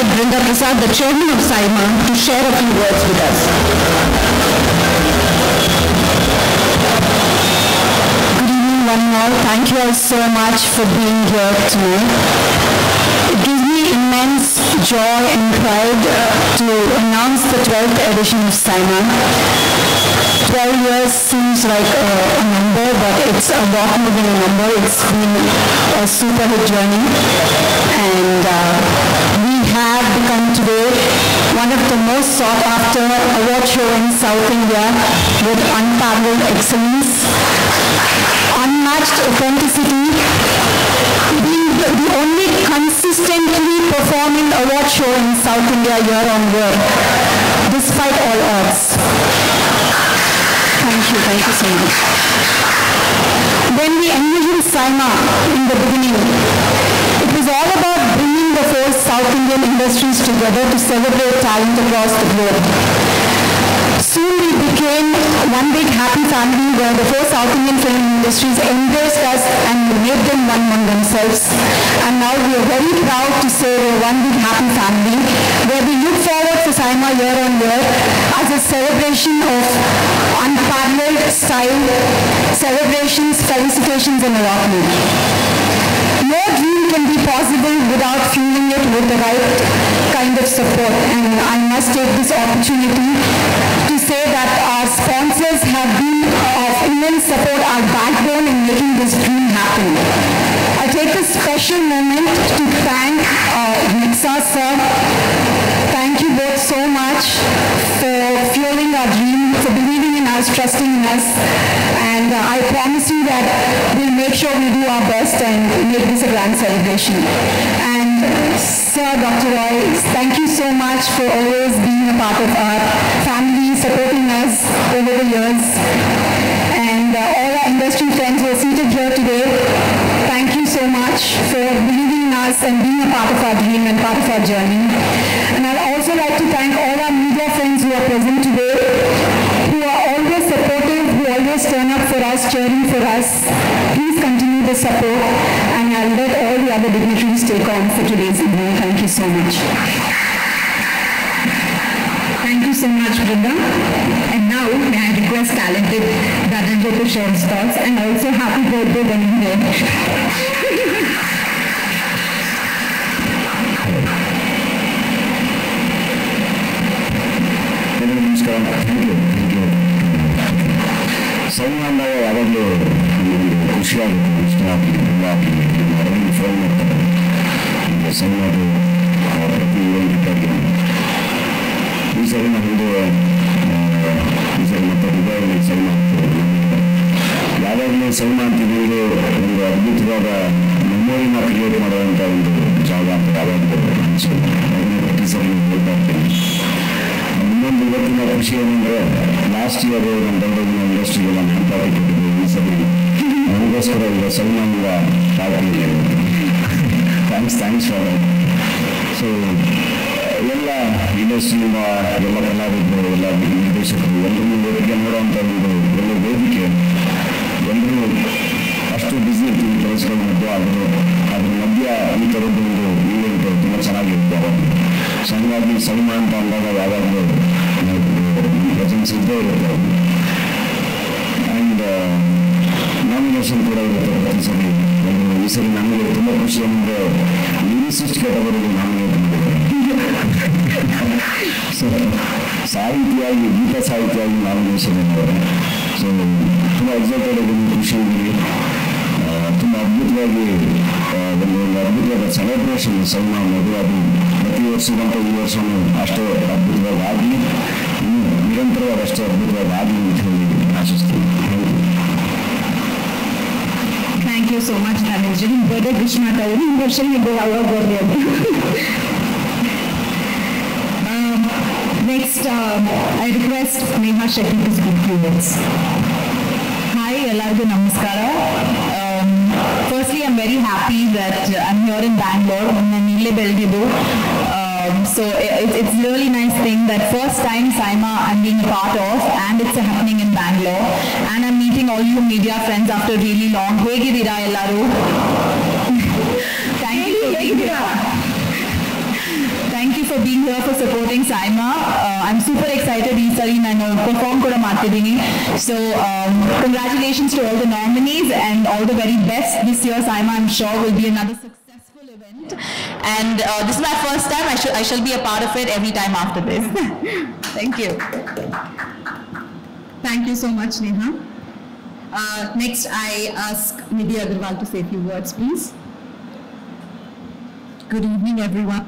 invite Brinda Prasad, the chairman of SAIMA, to share a few words with us. Good evening, one and all. Thank you all so much for being here tonight. It gives me immense joy and pride to announce the 12th edition of SAIMA. 12 years seems like a number, but it's a lot more than a number. It's been a super hit journey, and we have become today one of the most sought after award show in South India with unparalleled excellence, unmatched authenticity, being the only consistently performing award show in South India year on year, despite all odds. Thank you so much. When we envisioned SAIMA in the beginning, it was all about bringing the four South Indian industries together to celebrate talent across the globe. Soon we became one big happy family where the four South Indian film industries embraced us and made them one among themselves. And now we are very proud to say we're one big happy family where we look forward to SAIMA year on year as a celebration of unparalleled style, celebrations, felicitations, and a lot more. No dream can be possible without fueling it with the right kind of support. And I must take this opportunity to say that our sponsors have been of immense support, our backbone in making this dream happen. I take this special moment to thank Nixa sir. Thank you both so much for fueling our dream, for believing in us, trusting in us. And I promise you that we'll make sure we do our best and make this a grand celebration. And Sir Dr. Roy, thank you so much for always being a part of our family, supporting us over the years. And all our industry friends who are seated here today, thank you so much for believing in us and being a part of our dream and part of our journey. And I'd also like to thank all our media friends who are present today, who are always supportive, who always turn up for us, cheering for us. Please continue the support, and I'll let all the other dignitaries take on for today's evening. Thank you so much. Thank you so much, Brinda. And now, may I request talented Dhananjay to share his thoughts, and also happy birthday, Dhananjay. SAIMA ಅಂದಾಗ ಯಾವಾಗಲೂ ಖುಷಿಯಾಗುತ್ತೆ, ಇಷ್ಟ ಆಗಲಿ, ಹೊರಗಿನ phone ಮಾಡ್ತಾರೆ. ಈಗ SAIMAದು ಪ್ರತಿ event ಆಗಿ ಈ ಸರಿ ನಮ್ಮದು ಈ ಸರಿ ಮತ್ತೆ ದುಬೈಯಲ್ಲಿ SAIMA ಆಗ್ತದೆ. ಯಾವಾಗಲೂ SAIMA ಅಂತಿದ್ರೆ ಒಂದು ಅದ್ಭುತವಾದ ಮೆಮೊರಿನ ಕ್ರಿಯೇಟ್ ಮಾಡುವಂಥ ಒಂದು ಜಾಗ ಅಂತ ಯಾವಾಗಲೂ ಅನಿಸುತ್ತೆ. ಪ್ರತಿ ಸರಿ ಹೇಳ್ತಾ ಇರ್ತೀನಿ. ಇನ್ನೊಂದು ಇವತ್ತಿನ ಖುಷಿ ಏನಂದರೆ ಲಾಸ್ಟ್ ಇಯರ್ ನಮ್ಮ ಬೆಂಗಳೂರಿನ ಇಂಡಸ್ಟ್ರಿಗೆಲ್ಲ ನಾನು ಪಾರ್ಟಿ ಕೊಟ್ಟಿದ್ದೆ. ಈ ಸರಿ ನನಗೋಸ್ಕರ ಈಗ SAIMA party thanks for so ಎಲ್ಲ ಇಂಡಸ್ಟ್ರಿಯಿಂದ ಎಲ್ಲ ಕಲಾವಿದರು, ಎಲ್ಲ ನಿರ್ದೇಶಕರು ಎಲ್ಲರೂ ಒಟ್ಟಿಗೆ ನೋಡುವಂಥ ಒಂದು ಒಳ್ಳೆ ವೇದಿಕೆ. ಎಲ್ಲರೂ ಅಷ್ಟು ಬ್ಯುಸಿ ಇರ್ತೀವಿ ಕೆಲಸಗಳ ಮಧ್ಯೆ, ಅದ್ರ ಮಧ್ಯ ಈ ಥರದ್ದು ಒಂದು ಈವೆಂಟ್ ತುಂಬ ಚೆನ್ನಾಗಿರುತ್ತೆ ಅವಾಗ. ಸೊ ಹಂಗಾಗಿ SAIMA ಅಂತ ಅಂದಾಗ ಯಾವಾಗಲೂ ಪ್ರೆಸೆನ್ಸ್ ಇದ್ದೇ ಇರುತ್ತೆ. ಆ್ಯಂಡ್ ನಾಮಿನೇಷನ್ ಕೂಡ ಇರುತ್ತೆ ಪ್ರತಿ ಸರಿ. ಈ ಸರಿ ನನಗೆ ತುಂಬ ಖುಷಿ ಅಂದರೆ ಲಿರಿಸಿಸ್ಟ್ ಕ್ಯಾಟಗರಿಗೆ ನಾಮಿನೇಟ್ ಮಾಡಿದ್ದಾರೆ. ಸೊ ಸಾಹಿತಿಯಾಗಿ, ಗೀತ ಸಾಹಿತಿಯಾಗಿ ನಾಮಿನೇಷನ್ ಇದ್ದಾರೆ. ಸೊ ತುಂಬ ಎಕ್ಸೈಟೆಡ್ ಆಗಿ ಖುಷಿ ಇದ್ದೀವಿ. ತುಂಬ ಅದ್ಭುತವಾಗಿ ಒಂದು ಅದ್ಭುತವಾದ ಸೆಲೆಬ್ರೇಷನ್ SAIMA ಅನ್ನೋದು ಅದು ಪ್ರತಿ ವರ್ಷದಂತೆ ಈ ವರ್ಷವೂ ಅಷ್ಟೇ ಅದ್ಭುತವಾಗಿ ಆಗಲಿ, ಇನ್ನು ನಿರಂತರವಾಗಿ ಅಷ್ಟೇ ಅದ್ಭುತವಾಗಿ ಆಗಲಿ ಅಂತ ಹೇಳಿ ಆಶಿಸ್ತೀನಿ. Thank you so much, Dhananjay. Birthday wish ಮಾಡ್ತಾರೆ. ಈ ವರ್ಷ ನೀವು ಅವಾಗ ಬರ್ಲಿ ಅದು. Next, I request Neha Shetty to speak few words. Hi, ಎಲ್ಲರಿಗೂ ನಮಸ್ಕಾರ. Firstly, I'm very happy that I'm here in Bangalore. ನಾನು ಇಲ್ಲೇ ಬೆಳೆದಿದ್ದು. So it's a really nice thing that first time SAIMA I'm being a part of, and it's happening in Bangalore. And I'm meeting all you media friends after really long. ಹೇಗಿದ್ದೀರಾ ಎಲ್ಲರೂ? Thank you being here for supporting Saima. I'm super excited ಈ ಸರಿ ನಾನು perform ಕೂಡ ಮಾಡ್ತಿದ್ದೀನಿ. So congratulations to all the nominees and all the very best this year. Saima, I'm sure, will be another successful event. And this is my first time. I shall be a part of it every time after this. Thank you. Thank you so much, Neha. Next, I ask Nidhi Agarwal to say a few words, please. Good evening, everyone.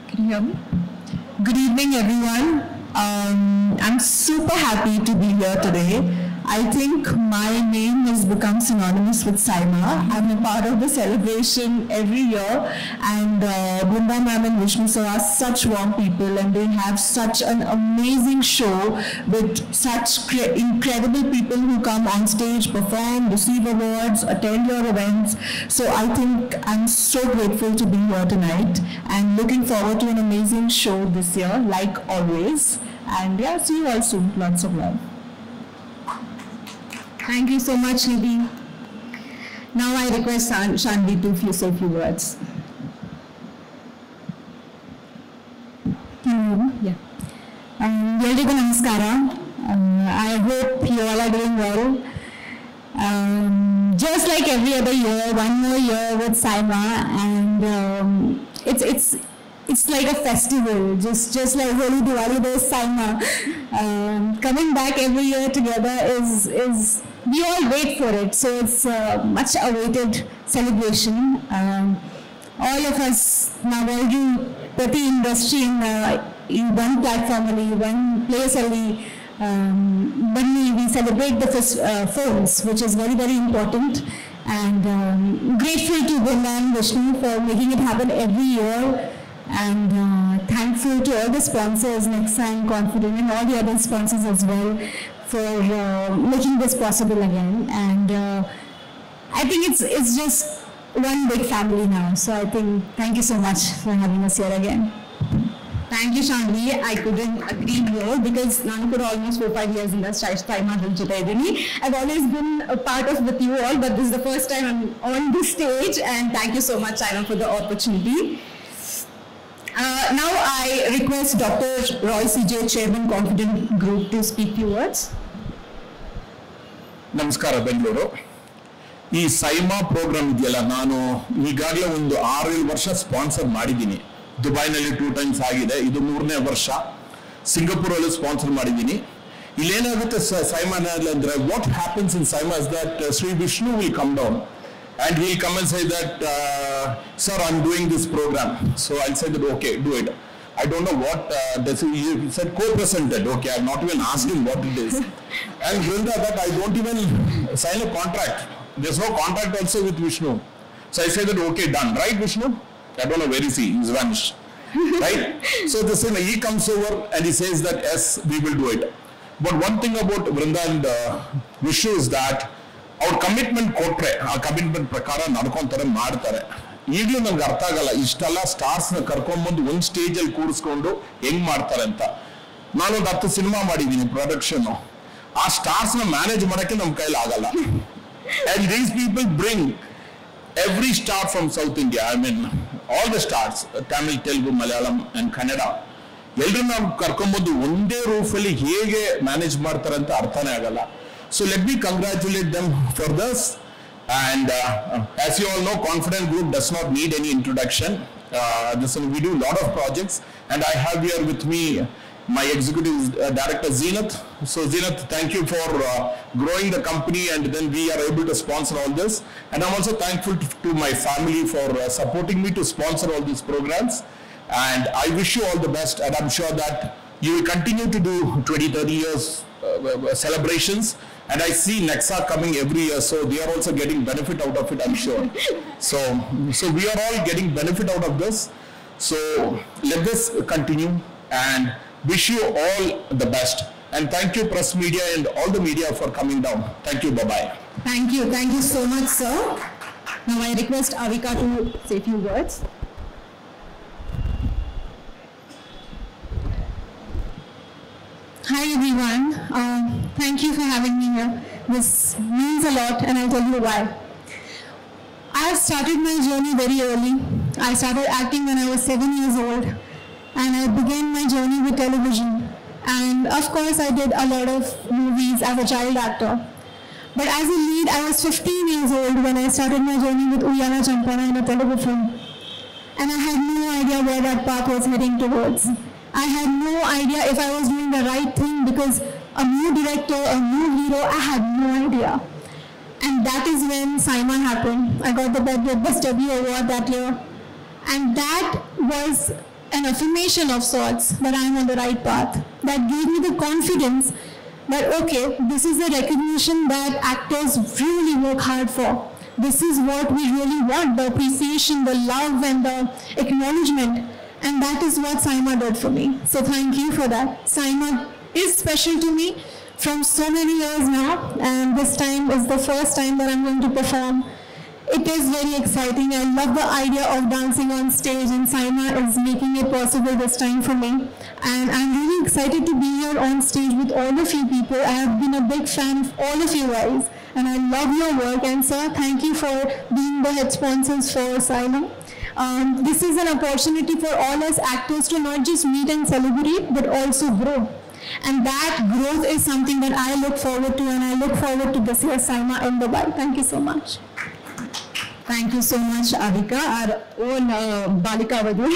Can you hear me? Good evening, everyone. I'm super happy to be here today. I think my name has become synonymous with Saima. I'm a part of the celebration every year, and Brinda ma'am and Vishnu sir are such warm people, and they have such an amazing show with such incredible people who come on stage, perform, receive awards, attend your events. So I think I'm so grateful to be here tonight, and looking forward to an amazing show this year, like always. And yeah, see you all soon. Lots of love. Thank you so much, Nidhi. Now I request Shanvi to say a few words. Yeah. Eldrigu namaskara. I hope you all are doing well. Just like every other year, one more year with Saima, and it's like a festival, just like Holi, Diwali, there's Saima. Coming back every year together is we all wait for it, so it's a much awaited celebration. All of us now working Prati industry in one platform, one place, when we celebrate the films, which is very, very important. And grateful to Brinda and Vishnu for making it happen every year. And thankful to all the sponsors, Nexa and Confident, and all the other sponsors as well for making this possible again. And I think it's just one big family now. So I think thank you so much for having us here again. Thank you, Shanvi. I couldn't agree more because ನಾನು ಕೂಡ almost 4-5 years in the Saima ಜೊತೆ ಇದ್ದೀನಿ. I've always been a part of with you all, but this is the first time I'm on this stage, and thank you so much, Saima, for the opportunity. Now I request Dr. Roy CJ, Chairman, Confident Group, to speak few words. ನಮಸ್ಕಾರ ಬೆಂಗಳೂರು. ಈ SIIMA program ಇದೆಯಲ್ಲ, ನಾನು ಈಗಾಗಲೇ ಒಂದು 6-7 ವರ್ಷ sponsor ಮಾಡಿದ್ದೀನಿ. ದುಬೈನಲ್ಲಿ 2 times ಆಗಿದೆ, ಇದು 3ನೇ ವರ್ಷ. ಸಿಂಗಾಪುರಲ್ಲಿ ಸ್ಪಾನ್ಸರ್ ಮಾಡಿದ್ದೀನಿ. ಇಲ್ಲೇನಾಗುತ್ತೆ ಸೈಮಾನಲ್ಲಿ ಅಂದ್ರೆ, what happens in SIIMA is that Shri Vishnu will come down and he'll come and say that sir, I'm doing this program. So I'll say that okay, do it. I don't know what he said, co-presented. Okay, I've not even asked him what it is. And Brinda, that I don't even sign a contract. There's no contract also with Vishnu. So I say that okay, done, right Vishnu? I don't know where is he? He's vanished. Right? So the same, he comes over and he says that yes, we will do it. But one thing about Brinda and Vishnu is that ಅವ್ರ commitment ಕೊಟ್ರೆ ಆ commitment ಪ್ರಕಾರ ನಡ್ಕೊಂತಾರೆ, ಮಾಡ್ತಾರೆ. ಈಗಲೂ ನನ್ಗೆ ಅರ್ಥ ಆಗಲ್ಲ, ಇಷ್ಟೆಲ್ಲ ಸ್ಟಾರ್ಸ್ ನ ಕರ್ಕೊಂಡ್ಬಂದು ಒಂದ್ ಸ್ಟೇಜ್ ಅಲ್ಲಿ ಕೂರಿಸ್ಕೊಂಡು ಹೆಂಗ್ ಮಾಡ್ತಾರೆ ಅಂತ. ನಾನೊಂದು 10 ಸಿನಿಮಾ ಮಾಡಿದ್ದೀನಿ ಪ್ರೊಡಕ್ಷನ್. ಆ ಸ್ಟಾರ್ಸ್ ನ ಮ್ಯಾನೇಜ್ ಮಾಡಕ್ಕೆ ನಮ್ ಕೈಲಿ ಆಗಲ್ಲ. And these people bring every star from south India, I mean all the stars, Tamil, Telugu, Malayalam and Kannada, ಎಲ್ರು ನಾವು ಕರ್ಕೊಂಡ್ಬಂದು ಒಂದೇ ರೂಫ್ ಅಲ್ಲಿ ಹೇಗೆ ಮ್ಯಾನೇಜ್ ಮಾಡ್ತಾರೆ ಅಂತ ಅರ್ಥನೇ ಆಗಲ್ಲ. So let me congratulate them for this. And as you all know, Confident Group does not need any introduction. We do a lot of projects, and I have here with me my executive director Zenith. So Zenith, thank you for growing the company, and then we are able to sponsor all this. And I'm also thankful to my family for supporting me to sponsor all these programs. And I wish you all the best, and I'm sure that you will continue to do 20-30 years celebrations. And I see Nexa coming every year, so they are also getting benefit out of it, I'm sure. So we are all getting benefit out of this. So let this continue, and wish you all the best. And thank you, press media and all the media, for coming down. Thank you. Bye-bye. Thank you so much, sir. Now I request Avika to say a few words. Hi everyone, thank you for having me here. This means a lot, and I'll tell you why. I have started my journey very early I started acting when I was 7 years old, and I began my journey with television. And of course, I did a lot of movies as a child actor. But as a lead, I was 15 years old when I started my journey with Uyana Champana in a Telugu film. And I had no idea where that path was heading towards. I had no idea if I was doing the right thing because a new director, a new hero, I had no idea. And that is when Saima happened. I got the Best Debut Award that year. And that was an affirmation of sorts that I am on the right path. That gave me the confidence that, okay, this is the recognition that actors really work hard for. This is what we really want, the appreciation, the love, and the acknowledgement. And that is what Saima did for me. So thank you for that. Saima is special to me from so many years now, and this time is the first time that I'm going to perform. It is very exciting. I love the idea of dancing on stage, and Saima is making it possible this time for me. And I'm really excited to be here on stage with all of you people. I have been a big fan of all of you guys, and I love your work. And sir, thank you for being the head sponsors for Saima. This is an opportunity for all us actors to not just meet and celebrate, but also grow. And that growth is something that I look forward to, and I look forward to this year's Saima in Dubai. Thank you so much. Thank you so much, Avika, our own Balika Vadu.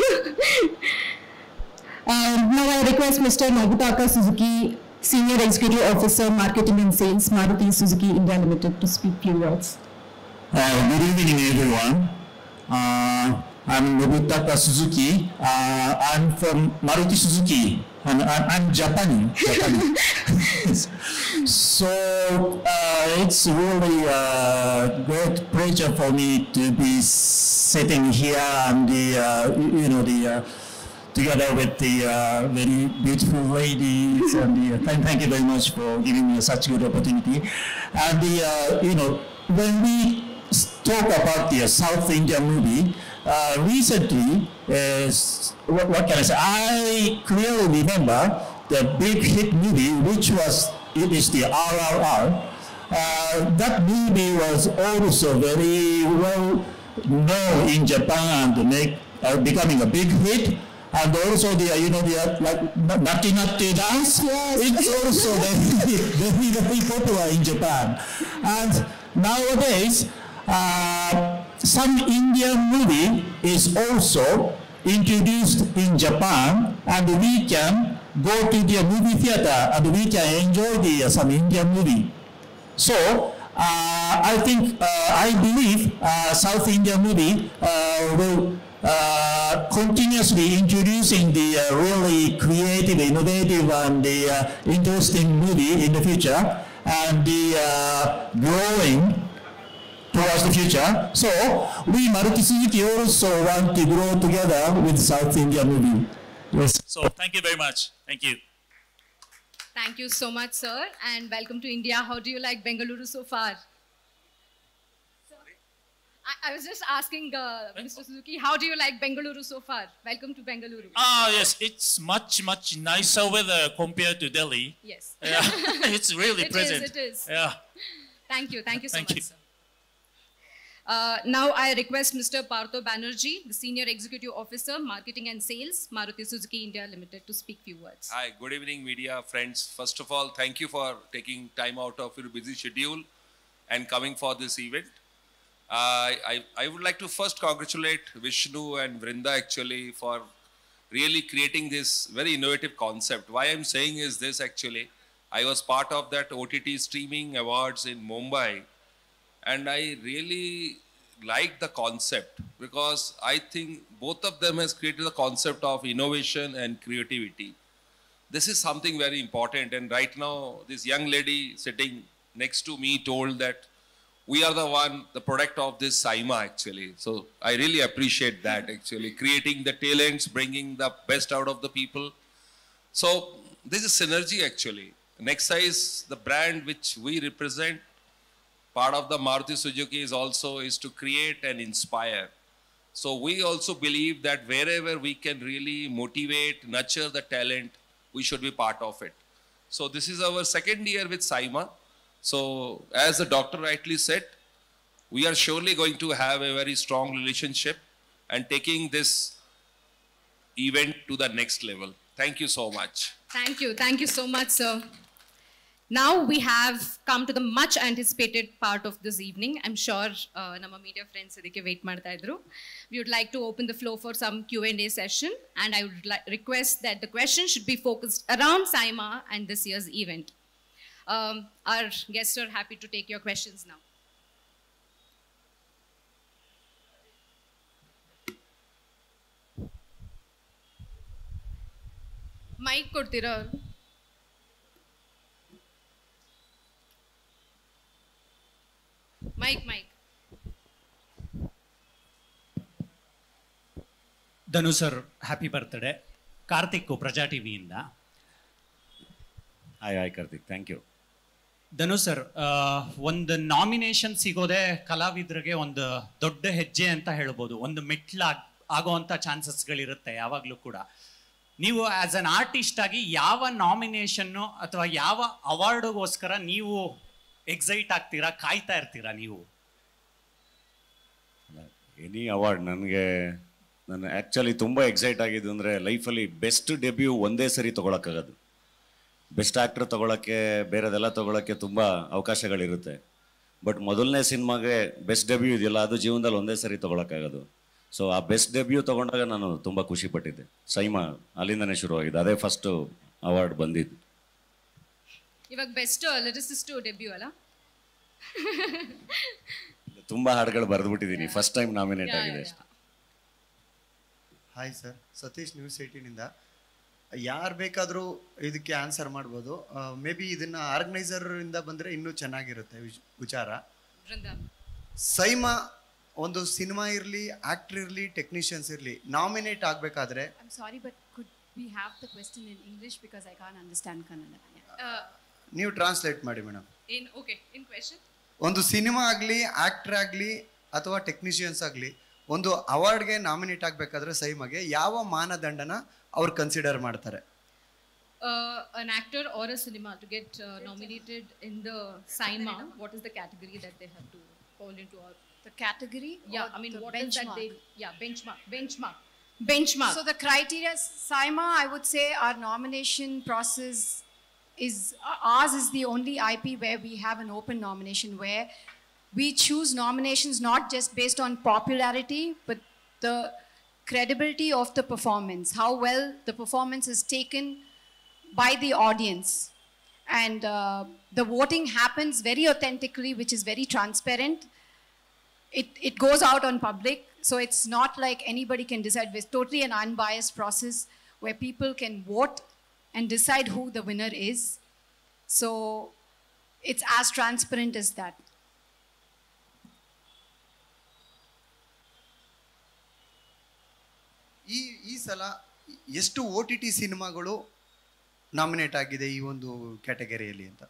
Now I request Mr. Nobutaka Suzuki, Senior Executive Officer, Marketing and Sales, Maruti Suzuki India Limited, to speak few words. Good evening, everyone. I'm Nobutaka Suzuki. I'm from Maruti Suzuki, and I'm Japanese. So it's really a great pleasure for me to be sitting here and together with the very beautiful ladies. And thank you very much for giving me such good opportunity. And when we talk about the South Indian movie, recently, what can I say? I clearly remember the big hit movie, which is the RRR. That movie was also very well known in Japan and becoming a big hit. And also like Natti Natti dance. Yes. It's also very popular in Japan. And nowadays, some Indian movie is also introduced in Japan, and we can go to the movie theater and we can enjoy some Indian movie. So I believe South Indian movie will continuously introducing the really creative, innovative, and the interesting movie in the future, and the growing towards the future. So we Maruti Suzuki also want to grow together with South India movie. Yes. So thank you very much. Thank you. Thank you so much, sir, and welcome to India. How do you like Bengaluru so far? I was just asking Mr. Suzuki, how do you like Bengaluru so far? Welcome to Bengaluru. Yes, it's much nicer weather compared to Delhi. Yes. Yeah, it's really pleasant. It is. Yeah. Thank you so Thank much, you. sir. Now I request Mr. Partho Banerjee, the Senior Executive Officer, Marketing and Sales, Maruti Suzuki India Limited, to speak few words. Hi, good evening, media friends. First of all, thank you for taking time out of your busy schedule and coming for this event. I would like to first congratulate Vishnu and Vrinda actually for really creating this very innovative concept. Why I'm saying is this actually, I was part of that OTT streaming awards in Mumbai, and I really like the concept because I think both of them has created the concept of innovation and creativity. This is something very important, and right now this young lady sitting next to me told that we are the product of this Saima actually. So I really appreciate that actually, creating the talents, bringing the best out of the people. So this is synergy actually. Nexa is the brand which we represent. Part of the Maruti Suzuki is to create and inspire. So we also believe that wherever we can really motivate, nurture the talent, we should be part of it. So this is our second year with Saima. So as the doctor rightly said, we are surely going to have a very strong relationship and taking this event to the next level. Thank you so much. Thank you so much, sir. Now we have come to the much anticipated part of this evening. I'm sure nama media friends idike wait ಮಾಡ್ತಾ ಇದ್ರು. We would like to open the floor for some Q&A session, and I would request that the questions should be focused around SIMA and this year's event. Our guests are happy to take your questions now. Mic ಕೊಡ್ತೀರಾ? Mic. Dhanu sir, happy birthday. Karthik, Praja ಟಿವಿಯಿಂದ. Hi Karthik, thank you. Dhanu sir, ಒಂದು nomination ಸಿಗೋದೆ ಕಲಾವಿದರಿಗೆ ಒಂದು ದೊಡ್ಡ ಹೆಜ್ಜೆ ಅಂತ ಹೇಳ್ಬೋದು. ಒಂದು ಮೆಟ್ಲ ಆಗೋವಂಥ ಚಾನ್ಸಸ್ಗಳಿರುತ್ತೆ ಯಾವಾಗಲೂ ಕೂಡ. ನೀವು ಆ್ಯಸ್ ಅನ್ ಆರ್ಟಿಸ್ಟ್ ಆಗಿ ಯಾವ ನಾಮಿನೇಷನ್ನು ಅಥವಾ ಯಾವ ಅವಾರ್ಡ್ಗೋಸ್ಕರ ನೀವು ಎಕ್ಸೈಟ್ ಆಗ್ತೀರಾ, ಕಾಯ್ತಾ ಇರ್ತೀರಾ ನೀವು? ಎನಿ ಅವಾರ್ಡ್ ನಾನು ಆ್ಯಕ್ಚುಲಿ ತುಂಬ ಎಕ್ಸೈಟ್ ಆಗಿದ್ದು ಅಂದರೆ ಲೈಫಲ್ಲಿ ಬೆಸ್ಟ್ ಡೆಬ್ಯೂ ಒಂದೇ ಸರಿ ತೊಗೊಳಕ್ಕಾಗೋದು. ಬೆಸ್ಟ್ ಆ್ಯಕ್ಟ್ರ್ ತೊಗೊಳಕ್ಕೆ, ಬೇರೆದೆಲ್ಲ ತೊಗೊಳಕ್ಕೆ ತುಂಬ ಅವಕಾಶಗಳಿರುತ್ತೆ. ಬಟ್ ಮೊದಲನೇ ಸಿನಿಮಾಗೆ ಬೆಸ್ಟ್ ಡೆಬ್ಯೂ ಇದೆಯಲ್ಲ, ಅದು ಜೀವನದಲ್ಲಿ ಒಂದೇ ಸರಿ ತೊಗೊಳಕ್ಕಾಗೋದು. ಸೊ ಆ ಬೆಸ್ಟ್ ಡೆಬ್ಯೂ ತೊಗೊಂಡಾಗ ನಾನು ತುಂಬ ಖುಷಿಪಟ್ಟಿದ್ದೆ. ಸೈಮಾ ಅಲ್ಲಿಂದನೇ ಶುರುವಾಗಿದೆ, ಅದೇ ಫಸ್ಟು ಅವಾರ್ಡ್ ಬಂದಿದ್ದು. ಇವಾಗ ಬೆಸ್ಟ್ ಲಿರಿಸಿಸ್ಟ್ ಡೆಬ್ಯೂ ಅಲ್ಲ? ತುಂಬ ಹಾಡುಗಳು ಬರೆದ್ಬಿಟ್ಟಿದ್ದೀನಿ, ಫಸ್ಟ್ ಟೈಮ್ ನಾಮಿನೇಟ್ ಆಗಿದೆ ಅಷ್ಟೇ. ಹಾಯ್ ಸರ್, ಸತೀಶ್ ನ್ಯೂಸ್ 18ಇಂದ. ಯಾರು ಬೇಕಾದರೂ ಇದಕ್ಕೆ ಆನ್ಸರ್ ಮಾಡ್ಬೋದು. ಮೇ ಬಿ ಇದನ್ನು ಆರ್ಗನೈಸರಿಂದ ಬಂದರೆ ಇನ್ನೂ ಚೆನ್ನಾಗಿರುತ್ತೆ ವಿಚಾರ. ಸೈಮಾ ಒಂದು ಸಿನಿಮಾ ಇರಲಿ, ಆಕ್ಟರ್ ಇರಲಿ, ಟೆಕ್ನಿಷಿಯನ್ಸ್ ಇರಲಿ, ನಾಮಿನೇಟ್ ಆಗಬೇಕಾದ್ರೆ. I'm sorry, but could we have the question in English because I can't understand Kannada. ನೀವು ಟ್ರಾನ್ಸ್ಲೇಟ್ ಮಾಡಿ ಮೇಡಮ್. ಇನ್ ಕ್ವೆಶ್ಚನ್, ಒಂದು ಸಿನಿಮಾ ಆಗಲಿ, ಆಕ್ಟರ್ ಆಗಲಿ ಅಥವಾ ಟೆಕ್ನಿಷಿಯನ್ಸ್ ಆಗಲಿ, ಒಂದು ಅವಾರ್ಡ್ಗೆ ನಾಮಿನೇಟ್ ಆಗಬೇಕಾದ್ರೆ ಸೈಮಾಗೆ ಯಾವ ಮಾನದಂಡನ ಅವ್ರು ಕನ್ಸಿಡರ್ ಮಾಡ್ತಾರೆ? An actor or a cinema to get nominated in the SIMA, what is the category that they have to fall into? Or the category? Yeah, I mean, what benchmark? is that benchmark. So the criteria, SIMA, I would say our nomination process is, ours is the only IP where we have an open nomination, where we choose nominations not just based on popularity, but the credibility of the performance, how well the performance is taken by the audience. And the voting happens very authentically, which is very transparent. It goes out on public, so it's not like anybody can decide. It's totally an unbiased process where people can vote and decide who the winner is. So it's as transparent as that. ಈ ಸಲ ಎಷ್ಟು OTT ಸಿನಿಮಾಗಳು nominate ಆಗಿದೆ ಈ ಒಂದು ಕ್ಯಾಟಗರಿಯಲ್ಲಿ ಅಂತ?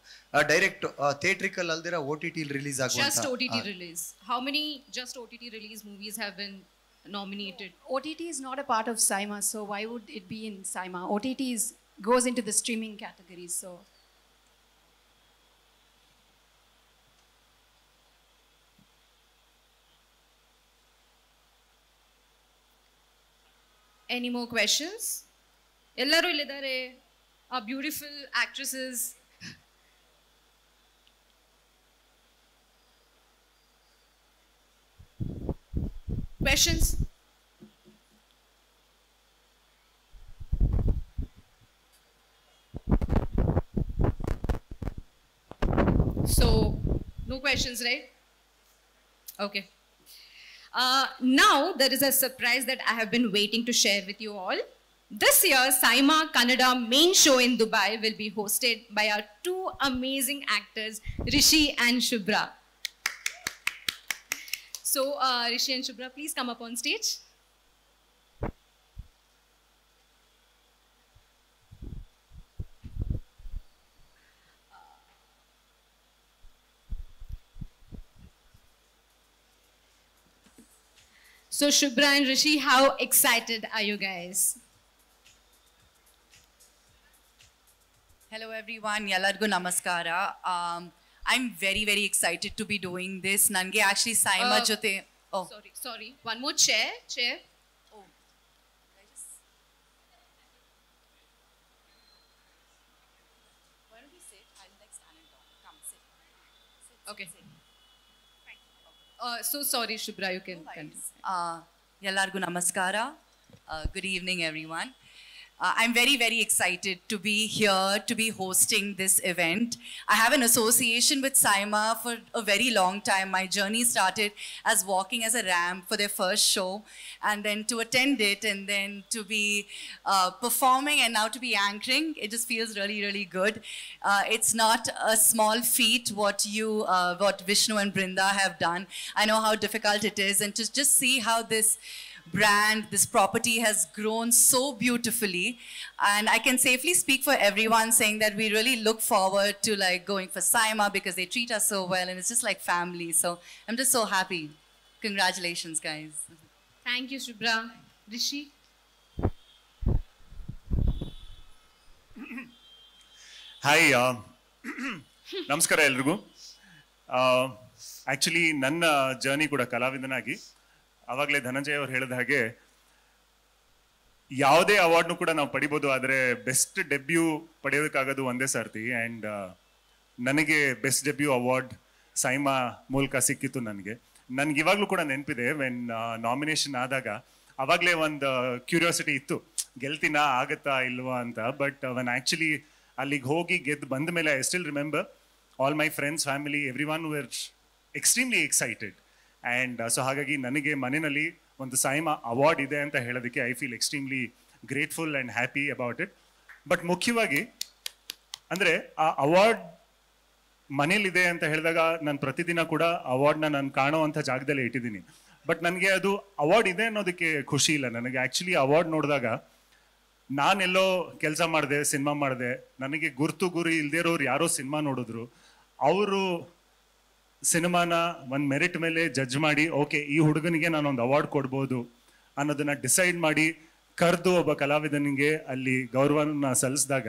Direct theatrical ಅಲ್ದಿರ OTT release ಆಗುವಂತ? Just OTT release. How many just OTT release movies have been nominated? OTT is not a part of SIMA, so why would it be in SIMA? OTT goes into the streaming categories, so. Any more questions? Ellaru illidare, our beautiful actresses. Questions? So, no questions, right? Okay. Now, there is a surprise that I have been waiting to share with you all. This year, SIMA Kannada main show in Dubai will be hosted by our two amazing actors, Rishi and Shubhra. So, Rishi and Shubhra, please come up on stage. So Shubhra and Rishi, how excited are you guys? Hello everyone, Yallargu Namaskara. I'm very excited to be doing this. Nange actually SIMA jote Oh. Sorry. One more chair. Oh. Why don't you sit? I'll like stand and talk. Come, sit. Okay. Sit. So sorry, Shubhra, you can continue. Yellargu namaskara. Good evening, everyone. I'm very, very excited to be here, to be hosting this event. I have an association with Saima for a very long time. My journey started as walking as a ramp for their first show, and then to attend it, and then to be performing, and now to be anchoring. It just feels really, really good. It's not a small feat what Vishnu and Brinda have done. I know how difficult it is, and to just see how this brand, this property has grown so beautifully. And I can safely speak for everyone saying that we really look forward to like going for Saima because they treat us so well and it's just like family. So I'm just so happy. Congratulations, guys. Thank you, Shubhra. Rishi? Hi, ನಮಸ್ಕಾರ ಎಲ್ರಿಗೂ. Actually ನನ್ನ journey ಕೂಡ ಕಲಾವಿದನಾಗಿ ಆವಾಗಲೇ ಧನಂಜಯ್ ಅವ್ರು ಹೇಳಿದ ಹಾಗೆ ಯಾವುದೇ ಅವಾರ್ಡ್ನು ಕೂಡ ನಾವು ಪಡಿಬೋದು, ಆದರೆ ಬೆಸ್ಟ್ ಡೆಬ್ಯೂ ಪಡೆಯೋದಕ್ಕಾಗೋದು ಒಂದೇ ಸರ್ತಿ. ಆ್ಯಂಡ್ ನನಗೆ ಬೆಸ್ಟ್ ಡೆಬ್ಯೂ ಅವಾರ್ಡ್ ಸೈಮಾ ಮೂಲಕ ಸಿಕ್ಕಿತ್ತು. ನನಗೆ ಇವಾಗಲೂ ಕೂಡ ನೆನಪಿದೆ, ವೆನ್ ನಾಮಿನೇಷನ್ ಆದಾಗ ಆವಾಗಲೇ ಒಂದು ಕ್ಯೂರಿಯಾಸಿಟಿ ಇತ್ತು, ಗೆಲ್ತೀನಾ ಆಗತ್ತಾ ಇಲ್ವಾ ಅಂತ. ಬಟ್ ವೆನ್ ಆ್ಯಕ್ಚುಲಿ ಅಲ್ಲಿಗೆ ಹೋಗಿ ಗೆದ್ದು ಬಂದ ಮೇಲೆ I still remember all my friends, family, every one where extremely excited. And so ಹಾಗಾಗಿ ನನಗೆ ಮನೆಯಲ್ಲಿ ಒಂದು ಸೈಮಾ ಅವಾರ್ಡ್ ಇದೆ ಅಂತ ಹೇಳೋದಕ್ಕೆ I feel extremely grateful and happy about it. But ಮುಖ್ಯವಾಗಿ ಅಂದರೆ ಆ ಅವಾರ್ಡ್ ಮನೇಲಿದೆ ಅಂತ ಹೇಳಿದಾಗ ನಾನು ಪ್ರತಿದಿನ ಕೂಡ ಅವಾರ್ಡ್ನ ನಾನು ಕಾಣುವಂಥ ಜಾಗದಲ್ಲೇ ಇಟ್ಟಿದ್ದೀನಿ. ಬಟ್ ನನಗೆ ಅದು ಅವಾರ್ಡ್ ಇದೆ ಅನ್ನೋದಕ್ಕೆ ಖುಷಿ ಇಲ್ಲ. ನನಗೆ ಆ್ಯಕ್ಚುಲಿ ಅವಾರ್ಡ್ ನೋಡಿದಾಗ ನಾನೆಲ್ಲೋ ಕೆಲಸ ಮಾಡಿದೆ, ಸಿನಿಮಾ ಮಾಡಿದೆ, ನನಗೆ ಗುರ್ತು ಗುರಿ ಇಲ್ಲದೇ ಇರೋರು ಯಾರೋ ಸಿನಿಮಾ ನೋಡಿದ್ರು, ಅವರು ಸಿನಿಮಾನ ಒಂದು ಮೆರಿಟ್ ಮೇಲೆ ಜಡ್ಜ್ ಮಾಡಿ ಓಕೆ ಈ ಹುಡುಗನಿಗೆ ನಾನೊಂದು ಅವಾರ್ಡ್ ಕೊಡ್ಬೋದು ಅನ್ನೋದನ್ನ ಡಿಸೈಡ್ ಮಾಡಿ ಕರೆದು ಒಬ್ಬ ಕಲಾವಿದನಿಗೆ ಅಲ್ಲಿ ಗೌರವನ ಸಲ್ಲಿಸಿದಾಗ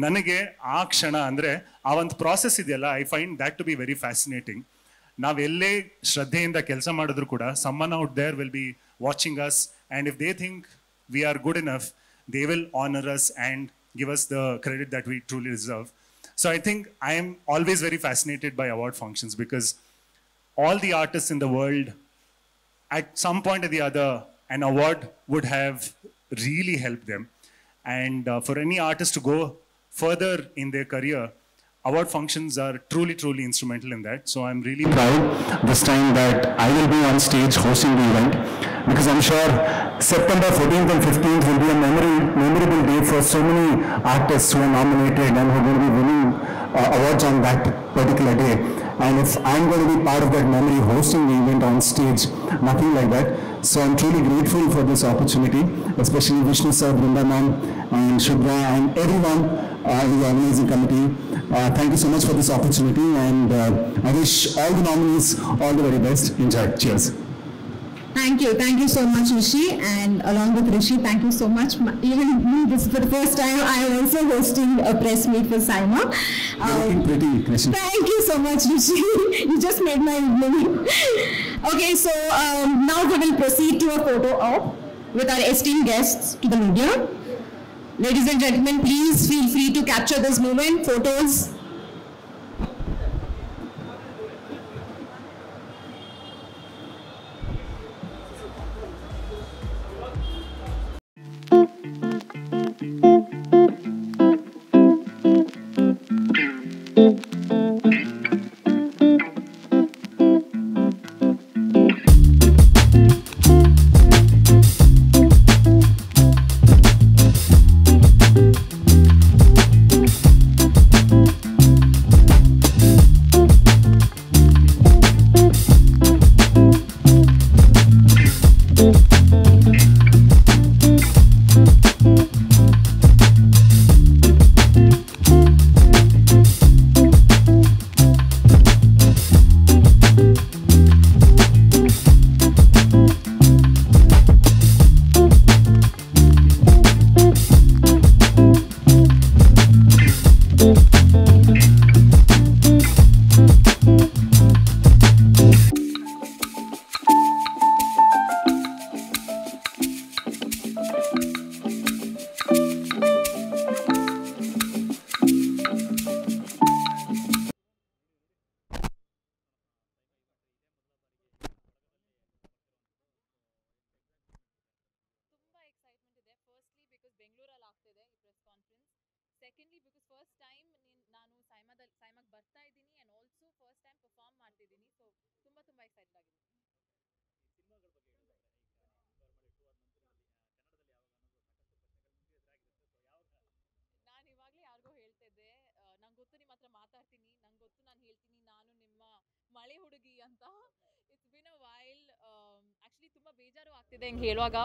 ನನಗೆ ಆ ಕ್ಷಣ ಅಂದರೆ ಆ ಒಂದು ಪ್ರಾಸೆಸ್ ಇದೆಯಲ್ಲ, I find that to be very fascinating. ನಾವೆಲ್ಲೇ ಶ್ರದ್ಧೆಯಿಂದ ಕೆಲಸ ಮಾಡಿದ್ರು ಕೂಡ someone out there will be watching us, and if they think we are good enough, they will honor us and give us the credit that we truly deserve. So I think I am always very fascinated by award functions because all the artists in the world, at some point or the other, an award would have really helped them. And for any artist to go further in their career, award functions are truly, truly instrumental in that. So I'm really proud this time that I will be on stage hosting the event, because I'm sure September 14th and 15th will be a memorable day for so many artists who are nominated and who are going to be winning awards on that particular day. And if I'm going to be part of that memory hosting the event on stage, nothing like that. So I'm truly grateful for this opportunity, especially Vishnu sir, Brinda ma'am, and Shubhra, and everyone in the organizing committee. Thank you so much for this opportunity, and I wish all the nominees all the very best. Enjoy. Cheers. Thank you so much, Rishi, and along with Rishi, thank you so much. Even me, this is for the first time I am also hosting a press meet for Saima. Looking pretty, Rishi. Thank you so much, Rishi. You just made my evening. Okay, so now we will proceed to a photo op with our esteemed guests to the media. Ladies and gentlemen, please feel free to capture this moment. Photos. Secondly because first time ನಾನು ಸೈಮಾಗೆ ಬರ್ತಾ ಇದ್ದೀನಿ and also first time perform ಮಾಡ್ತಿದ್ದೀನಿ. So ತುಂಬ ತುಂಬ excited ಆಗಿದ್ದೀನಿ. ನಾನು ಇವಾಗಲೇ ಯಾರಿಗೋ ಹೇಳ್ತಿದ್ದೆ, ನಂಗೆ ಗೊತ್ತು ನಿಮ್ಮ ಹತ್ರ ಮಾತಾಡ್ತೀನಿ, ನಂಗೆ ಗೊತ್ತು ನಾನು ಹೇಳ್ತೀನಿ ನಾನು ನಿಮ್ಮ ಮಳೆ ಹುಡುಗಿ ಅಂತ. It's been a while. Actually ತುಂಬ ಬೇಜಾರು ಆಗ್ತಿದೆ ಹಿಂಗೆ ಹೇಳುವಾಗ.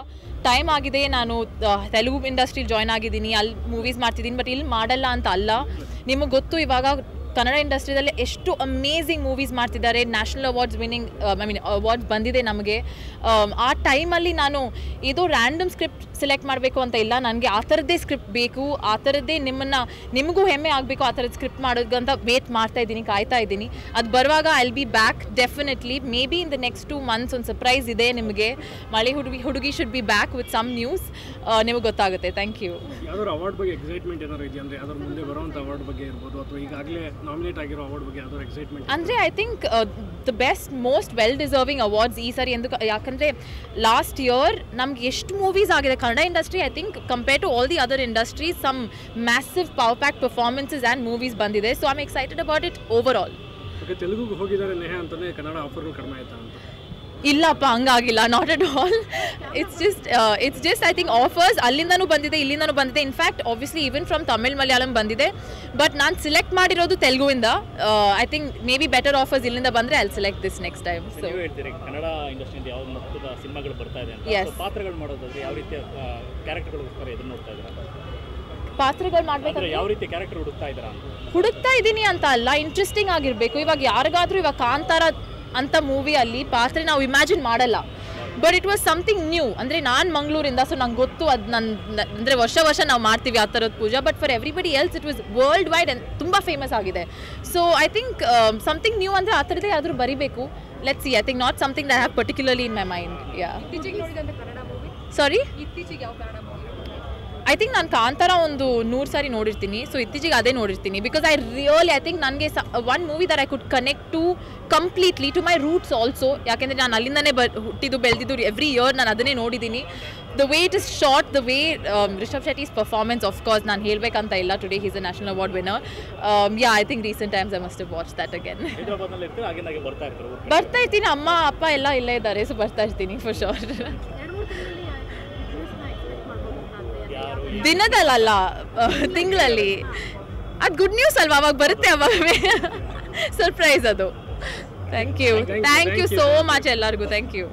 ಟೈಮ್ ಆಗಿದೆ, ನಾನು ತೆಲುಗು ಇಂಡಸ್ಟ್ರಿ ಜಾಯ್ನ್ ಆಗಿದ್ದೀನಿ, ಅಲ್ಲಿ ಮೂವೀಸ್ ಮಾಡ್ತಿದ್ದೀನಿ, ಬಟ್ ಇಲ್ಲಿ ಮಾಡಲ್ಲ ಅಂತ ಅಲ್ಲ. ನಿಮಗೆ ಗೊತ್ತು ಇವಾಗ ಕನ್ನಡ ಇಂಡಸ್ಟ್ರಿಯಲ್ಲಿ ಎಷ್ಟು ಅಮೇಝಿಂಗ್ ಮೂವೀಸ್ ಮಾಡ್ತಿದ್ದಾರೆ. ನ್ಯಾಷನಲ್ ಅವಾರ್ಡ್ಸ್ ವಿನ್ನಿಂಗ್ ಅವಾರ್ಡ್ಸ್ ಬಂದಿದೆ ನಮಗೆ. ಆ ಟೈಮಲ್ಲಿ ನಾನು ಇದು ರ್ಯಾಂಡಮ್ ಸ್ಕ್ರಿಪ್ಟ್ ಸೆಲೆಕ್ಟ್ ಮಾಡಬೇಕು ಅಂತ ಇಲ್ಲ, ನನಗೆ ಆ ಥರದ್ದೇ ಸ್ಕ್ರಿಪ್ಟ್ ಬೇಕು, ಆ ಥರದ್ದೇ ನಿಮಗೂ ಹೆಮ್ಮೆ ಆಗಬೇಕು ಆ ಥರದ್ದು ಸ್ಕ್ರಿಪ್ಟ್ ಮಾಡೋದಂತ ವೇಟ್ ಮಾಡ್ತಾ ಇದ್ದೀನಿ, ಕಾಯ್ತಾ ಇದ್ದೀನಿ. ಅದು ಬರುವಾಗ I will be back definitely. Maybe in the next 2 months ಒಂದು ಸರ್ಪ್ರೈಸ್ ಇದೆ ನಿಮಗೆ. ಮಳೆ ಹುಡುಗಿ should be back with some news. ನಿಮಗೆ ಗೊತ್ತಾಗುತ್ತೆ. Thank you. ಯಾವ್ದಾದ್ರು ಅವಾರ್ಡ್ ಬಗ್ಗೆ ಎಕ್ಸೈಟ್ಮೆಂಟ್ ಏನಾದ್ರು ಇದೆಯಾ? ಅಂದರೆ ಅದ್ರ ಮುಂದೆ ಬರುವಂಥ ಅವಾರ್ಡ್ ಬಗ್ಗೆ ಇರ್ಬೋದು, ಅಥವಾ ಈಗಾಗಲೇ ನಾಮಿನೇಟ್ ಆಗಿರೋ ಅವಾರ್ಡ್ ಬಗ್ಗೆ ಯಾವ್ದಾದ್ರು ಎಕ್ಸೈಟ್ಮೆಂಟ್? ಅಂದರೆ I think the best most well deserving awards ಈ ಸಾರಿ. ಯಾಕಂದರೆ ಲಾಸ್ಟ್ ಇಯರ್ ನಮ್ಗೆ ಎಷ್ಟು ಮೂವೀಸ್ ಆಗಿದೆ Kannada industry. I think compare to all the other industries some massive power pack performances and movies ಬಂದಿದೆ. So I am excited about it over all. ತೆಲುಗುಗೆ ಹೋಗಿದ್ದಾರೆ ನೇಹ ಅಂತಲೇ ಕನ್ನಡ ಆಫರ್ಗಳು ಕಡಿಮೆ ಆಯ್ತಾ ಅಂತ? ಇಲ್ಲಪ್ಪ, ಹಂಗಾಗಿಲ್ಲ, not at all. It's just I think offers ಅಲ್ಲಿಂದನೂ ಬಂದಿದೆ, ಇಲ್ಲಿಂದನೂ ಬಂದಿದೆ. In fact obviously even from Tamil Malayalam ಬಂದಿದೆ, ಬಟ್ ನಾನು ಸಿಲೆಕ್ಟ್ ಮಾಡಿರೋದು ತೆಲುಗುವಿಂದ. I think maybe better offers ಇಲ್ಲಿಂದ ಬಂದರೆ I will select this next time. So ಹೇಳ್ತೀರಿ ಕನ್ನಡ ಇಂಡಸ್ಟ್ರಿಯಿಂದ ಯಾವ ಮಟ್ಟದ ಸಿನಿಮಾಗಳು ಬರ್ತಾ ಇದೆ ಅಂತ, ಪಾತ್ರಗಳು ಮಾಡೋದಾದ್ರೆ ಯಾವ ರೀತಿಯ ಕ್ಯಾರೆಕ್ಟರ್ಗೋಸ್ಕರ ಎದುರು ನೋಡ್ತಾ ಇದ್ದೀರಾ? ಪಾತ್ರಗಳು ಮಾಡಬೇಕಂದ್ರೆ ಯಾವ ರೀತಿ ಕ್ಯಾರೆಕ್ಟರ್ ಹುಡುಕ್ತಾ ಇದ್ದೀನಿ ಅಂತ ಅಲ್ಲ, ಇಂಟ್ರೆಸ್ಟಿಂಗ್ ಆಗಿರಬೇಕು. ಇವಾಗ ಯಾರಿಗಾದ್ರೂ ಇವಾಗ ಕಾಂತಾರ ಅಂತ ಮೂವಿಯಲ್ಲಿ ಪಾತ್ರ ನಾವು ಇಮ್ಯಾಜಿನ್ ಮಾಡಲ್ಲ, but it was something new. ಅಂದರೆ ನಾನು ಮಂಗಳೂರಿಂದ, ಸೊ ನಂಗೆ ಗೊತ್ತು ಅದು ಅಂದರೆ ವರ್ಷ ನಾವು ಮಾಡ್ತೀವಿ ಆ ಥರದ pooja, but for everybody else it was world wide and ತುಂಬ ಫೇಮಸ್ ಆಗಿದೆ. So I think something new ಅಂದರೆ ಆ ಥರದ್ದೇ ಆದರೂ ಬರೀಬೇಕು. Let's see. I think not something that I have particularly in my mind. Yeah. Sorry, ಇತ್ತೀಚೆಗೆ ಯಾವ ಕನ್ನಡ ಮೂವಿ? ಐ ಥಿಂಕ್ ನಾನು ಕಾಂತಾರ ಒಂದು 100 ಸಾರಿ ನೋಡಿರ್ತೀನಿ. ಸೊ ಇತ್ತೀಚೆಗೆ ಅದೇ ನೋಡಿರ್ತೀನಿ. ಬಿಕಾಸ್ ಐ ಥಿಂಕ್ ನನಗೆ one movie that I could connect to completely to my roots also. ಯಾಕೆಂದರೆ ನಾನು ಅಲ್ಲಿಂದನೇ ಹುಟ್ಟಿದ್ದು ಬೆಳೆದಿದ್ದು, ಎವ್ರಿ ಇಯರ್ ನಾನು ಅದನ್ನೇ ನೋಡಿದ್ದೀನಿ. The way it is short, the way Rishab Shetty's performance, of course ನಾನು ಹೇಳಬೇಕಂತ ಇಲ್ಲ. Today he's a national award winner. Yeah, I think recent times I must have watch that again. ಬರ್ತಾ ಇರ್ತೀನಿ, ಅಮ್ಮ ಅಪ್ಪ ಎಲ್ಲ ಇಲ್ಲೇ ಇದ್ದಾರೆ, ಸೊ ಬರ್ತಾ ಇರ್ತೀನಿ ಫಾರ್ ಶೋರ್. ದಿನದಲ್ಲ, ತಿಂಗಳಲ್ಲಿ. ಅದು ಗುಡ್ ನ್ಯೂಸ್ ಅಲ್ವಾ, ಅವಾಗ ಬರುತ್ತೆ, ಅವಾಗವೇ ಸರ್ಪ್ರೈಸ್ ಅದು. ಥ್ಯಾಂಕ್ ಯು ಸೋ ಮಚ್ ಎಲ್ಲರಿಗೂ. Thank you.